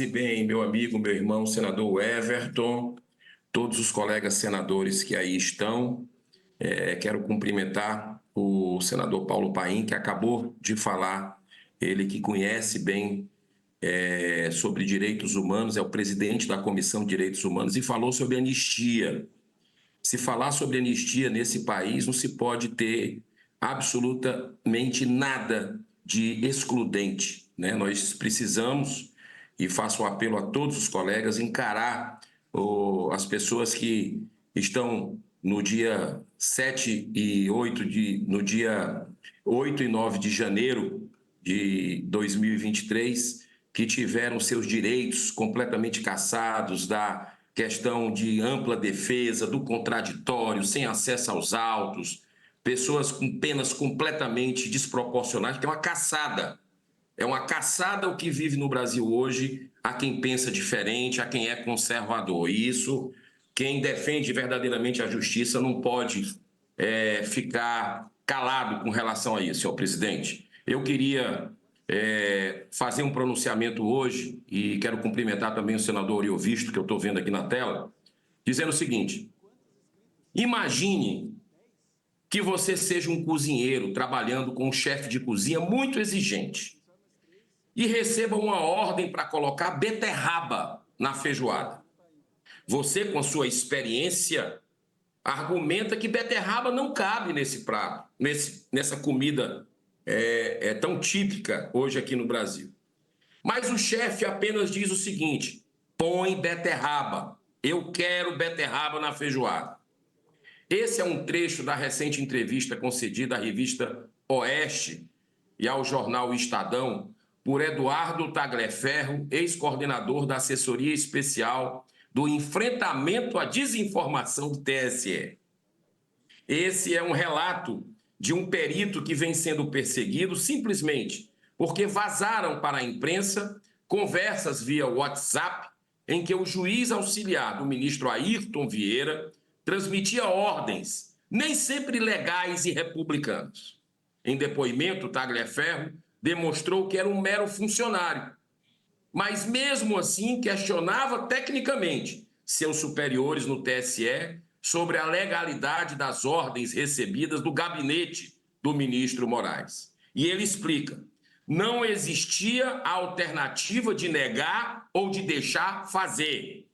E bem, meu amigo, meu irmão, senador Everton, todos os colegas senadores que aí estão, quero cumprimentar o senador Paulo Paim, que acabou de falar, ele que conhece bem sobre direitos humanos, é o presidente da Comissão de Direitos Humanos, e falou sobre anistia. Se falar sobre anistia nesse país, não se pode ter absolutamente nada de excludente, né? Nós precisamos, e faço um apelo a todos os colegas, encarar as pessoas que estão no dia 7 e 8 no dia 8 e 9 de janeiro de 2023, que tiveram seus direitos completamente cassados, da questão de ampla defesa, do contraditório, sem acesso aos autos, pessoas com penas completamente desproporcionais, que é uma caçada. É uma caçada o que vive no Brasil hoje a quem pensa diferente, a quem é conservador. E isso, quem defende verdadeiramente a justiça não pode ficar calado com relação a isso, senhor presidente. Eu queria fazer um pronunciamento hoje, e quero cumprimentar também o senador Oriovisto, que eu estou vendo aqui na tela, dizendo o seguinte: imagine que você seja um cozinheiro trabalhando com um chefe de cozinha muito exigente e receba uma ordem para colocar beterraba na feijoada. Você, com a sua experiência, argumenta que beterraba não cabe nesse prato, nessa comida tão típica hoje aqui no Brasil. Mas o chefe apenas diz o seguinte: põe beterraba, eu quero beterraba na feijoada. Esse é um trecho da recente entrevista concedida à revista Oeste e ao jornal Estadão por Eduardo Tagliaferro, ex-coordenador da assessoria especial do enfrentamento à desinformação do TSE. Esse é um relato de um perito que vem sendo perseguido simplesmente porque vazaram para a imprensa conversas via WhatsApp em que o juiz auxiliar do ministro Ayrton Vieira transmitia ordens, nem sempre legais e republicanos. Em depoimento, Tagliaferro demonstrou que era um mero funcionário, mas mesmo assim questionava tecnicamente seus superiores no TSE sobre a legalidade das ordens recebidas do gabinete do ministro Moraes. E ele explica: não existia a alternativa de negar ou de deixar fazer.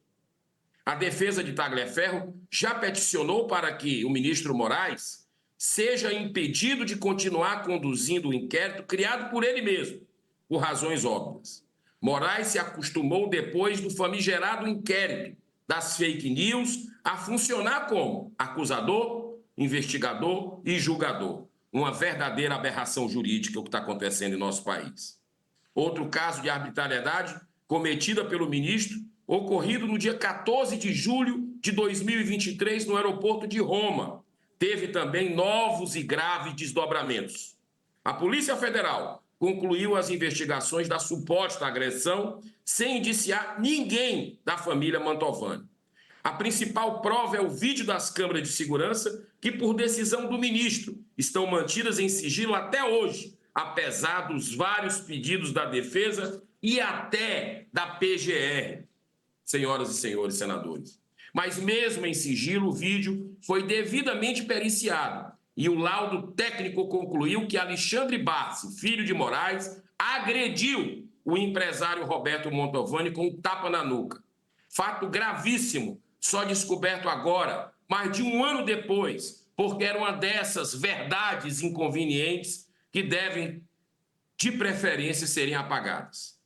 A defesa de Tagliaferro já peticionou para que o ministro Moraes seja impedido de continuar conduzindo o inquérito criado por ele mesmo, por razões óbvias. Moraes se acostumou, depois do famigerado inquérito das fake news, a funcionar como acusador, investigador e julgador. Uma verdadeira aberração jurídica o que está acontecendo em nosso país. Outro caso de arbitrariedade cometida pelo ministro, ocorrido no dia 14 de julho de 2023 no aeroporto de Roma, teve também novos e graves desdobramentos. A Polícia Federal concluiu as investigações da suposta agressão sem indiciar ninguém da família Mantovani. A principal prova é o vídeo das câmeras de segurança, que, por decisão do ministro, estão mantidas em sigilo até hoje, apesar dos vários pedidos da defesa e até da PGR, senhoras e senhores senadores. Mas mesmo em sigilo, o vídeo foi devidamente periciado e o laudo técnico concluiu que Alexandre Barsi, filho de Moraes, agrediu o empresário Roberto Mantovani com um tapa na nuca. Fato gravíssimo, só descoberto agora, mais de um ano depois, porque era uma dessas verdades inconvenientes que devem, de preferência, serem apagadas.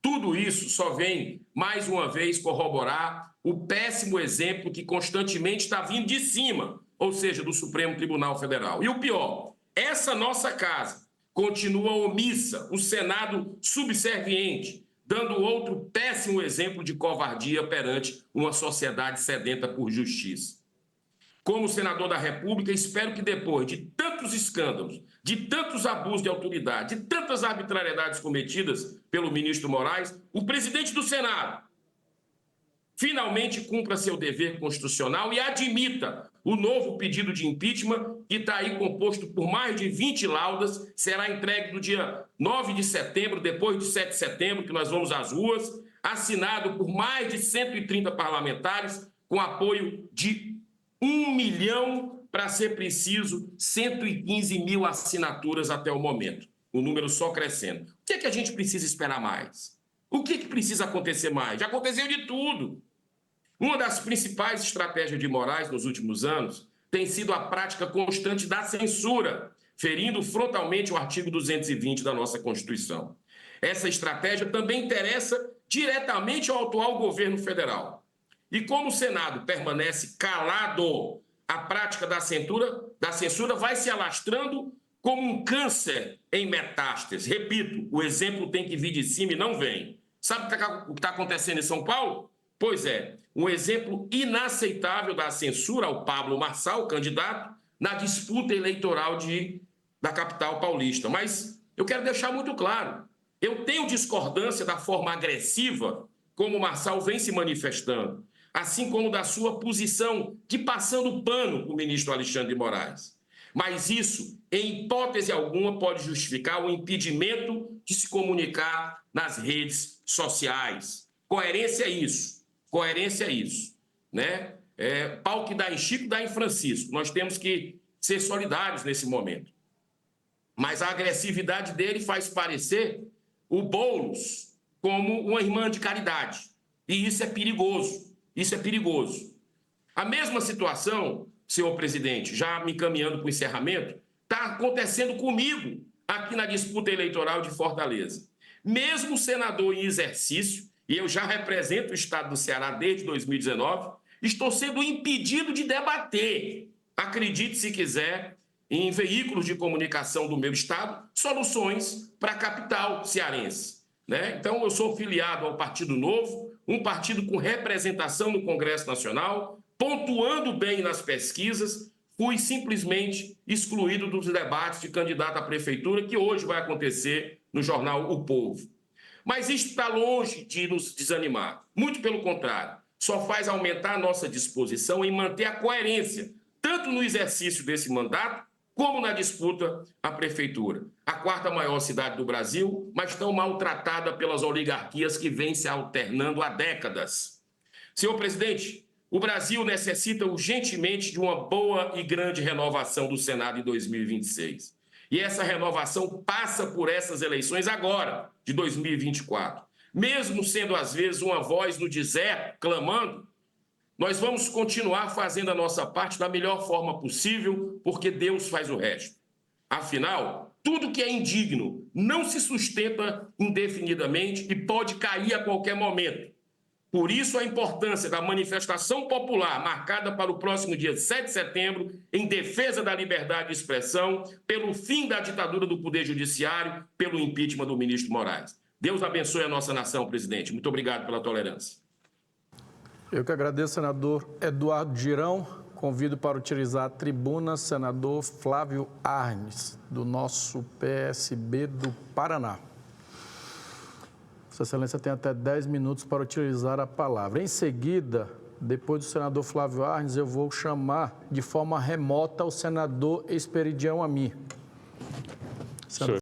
Tudo isso só vem, mais uma vez, corroborar o péssimo exemplo que constantemente está vindo de cima, ou seja, do Supremo Tribunal Federal. E o pior, essa nossa casa continua omissa, o Senado subserviente, dando outro péssimo exemplo de covardia perante uma sociedade sedenta por justiça. Como senador da República, espero que depois de tantos escândalos, de tantos abusos de autoridade, de tantas arbitrariedades cometidas pelo ministro Moraes, o presidente do Senado finalmente cumpra seu dever constitucional e admita o novo pedido de impeachment, que está aí composto por mais de 20 laudas, será entregue no dia 9 de setembro, depois de 7 de setembro, que nós vamos às ruas, assinado por mais de 130 parlamentares, com apoio de 1 milhão, para ser preciso, 115 mil assinaturas até o momento. O número só crescendo. O que é que a gente precisa esperar mais? O que é que precisa acontecer mais? Já aconteceu de tudo. Uma das principais estratégias de Moraes nos últimos anos tem sido a prática constante da censura, ferindo frontalmente o artigo 220 da nossa Constituição. Essa estratégia também interessa diretamente ao atual governo federal. E como o Senado permanece calado, a prática da censura vai se alastrando como um câncer em metástase. Repito, o exemplo tem que vir de cima e não vem. Sabe o que está acontecendo em São Paulo? Pois é, um exemplo inaceitável da censura ao Pablo Marçal, candidato, na disputa eleitoral da capital paulista. Mas eu quero deixar muito claro, eu tenho discordância da forma agressiva como o Marçal vem se manifestando, assim como da sua posição de passando pano para o ministro Alexandre de Moraes. Mas isso, em hipótese alguma, pode justificar o impedimento de se comunicar nas redes sociais. Coerência é isso. Coerência é isso, né? Pau que dá em Chico, dá em Francisco. Nós temos que ser solidários nesse momento. Mas a agressividade dele faz parecer o Boulos como uma irmã de caridade. E isso é perigoso. Isso é perigoso. A mesma situação, senhor presidente, já me encaminhando para o encerramento, está acontecendo comigo aqui na disputa eleitoral de Fortaleza. Mesmo senador em exercício, e eu já represento o estado do Ceará desde 2019, estou sendo impedido de debater, acredite se quiser, em veículos de comunicação do meu estado, soluções para a capital cearense, né? Então, eu sou filiado ao Partido Novo, um partido com representação no Congresso Nacional, pontuando bem nas pesquisas, fui simplesmente excluído dos debates de candidato à prefeitura, que hoje vai acontecer no jornal O Povo. Mas isto está longe de nos desanimar. Muito pelo contrário, só faz aumentar a nossa disposição em manter a coerência, tanto no exercício desse mandato, como na disputa à prefeitura. A quarta maior cidade do Brasil, mas tão maltratada pelas oligarquias que vêm se alternando há décadas. Senhor presidente, o Brasil necessita urgentemente de uma boa e grande renovação do Senado em 2026. E essa renovação passa por essas eleições agora, de 2024. Mesmo sendo, às vezes, uma voz no deserto, clamando, nós vamos continuar fazendo a nossa parte da melhor forma possível, porque Deus faz o resto. Afinal, tudo que é indigno não se sustenta indefinidamente e pode cair a qualquer momento. Por isso, a importância da manifestação popular marcada para o próximo dia 7 de setembro, em defesa da liberdade de expressão, pelo fim da ditadura do Poder Judiciário, pelo impeachment do ministro Moraes. Deus abençoe a nossa nação, presidente. Muito obrigado pela tolerância. Eu que agradeço, senador Eduardo Girão. Convido para utilizar a tribuna senador Flávio Arnes, do nosso PSB do Paraná. Vossa Excelência tem até 10 minutos para utilizar a palavra. Em seguida, depois do senador Flávio Arnes, eu vou chamar de forma remota o senador Esperidião Ami. Senhor